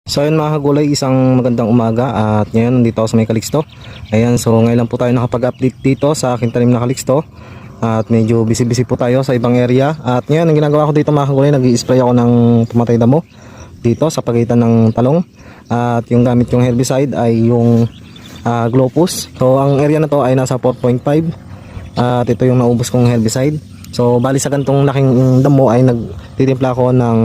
So ayun mga kagulay, isang magandang umaga at ngayon nandito ako sa may Calixto. Ayan, so ngayon lang po tayo nakapag-update dito sa aking tanim na Calixto. At medyo busy po tayo sa ibang area. At ngayon ang ginagawa ko dito mga kagulay, nag-i-spray ako ng pumatay damo dito sa pagitan ng talong. At yung gamit yung herbicide ay yung Glopus. So ang area na to ay nasa 4.5. At ito yung naubos kong herbicide. So bali sa gantong laking damo ay nagtitimpla ako ng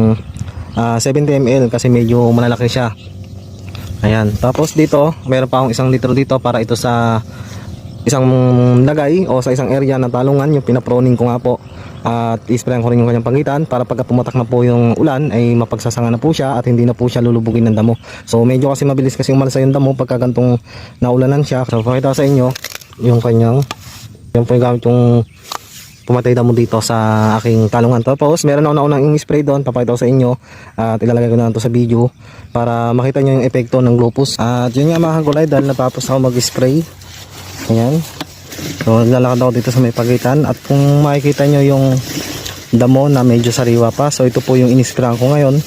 70 ml kasi medyo malalaki siya. Ayan, tapos dito meron pa akong 1 litro dito para ito sa isang lagay o sa isang area na talungan, yung pinaproning ko nga po. At isprayan ko rin yung kanyang pagitan para pagka pumatak na po yung ulan ay mapagsasanga na po siya at hindi na po siya lulubugin ng damo. So medyo kasi mabilis kasi umalsa yung damo pagka gantong naulanan siya. So pakita sa inyo yung kanyang, yung po yung gamit yung pumatay damo dito sa aking talungan. Tapos meron ako naunang spray doon, papakita ko sa inyo at ilalagay ko na ito sa video para makita nyo yung epekto ng Glopus. At yun nga mga kagulay, dahil natapos ako mag-spray. Ayan, so naglalakad ako dito sa may pagitan at kung makikita nyo yung damo na medyo sariwa pa, so ito po yung in-sprayan ko ngayon.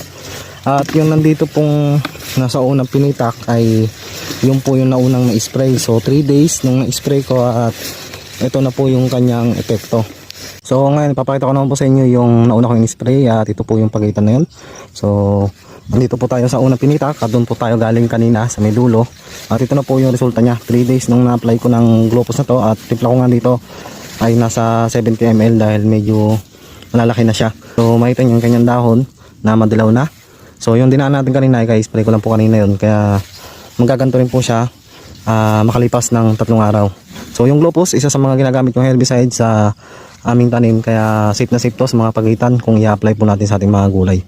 At yung nandito pong nasa unang pinitak ay yung po yung naunang na-spray. So 3 days nung na-spray ko at ito na po yung kanyang epekto. So ngayon papakita ko naman po sa inyo yung nauna kong in-spray at ito po yung pagitan na yun. So nandito po tayo sa unang pinitak at doon po tayo galing kanina sa may dulo. At ito na po yung resulta niya. 3 days nung na-apply ko ng Glopus na to at timpla ko nga dito ay nasa 70 ml dahil medyo malalaki na siya. So makita nyo yung kanyang dahon na madilaw na. So yung dinaan natin kanina ay spray ko lang po kanina yun. Kaya magaganto rin po siya makalipas ng 3 araw. So yung Glopus, isa sa mga ginagamit kong herbicide sa aming tanim, kaya safe na safe to sa mga pagitan kung i-apply po natin sa ating mga gulay.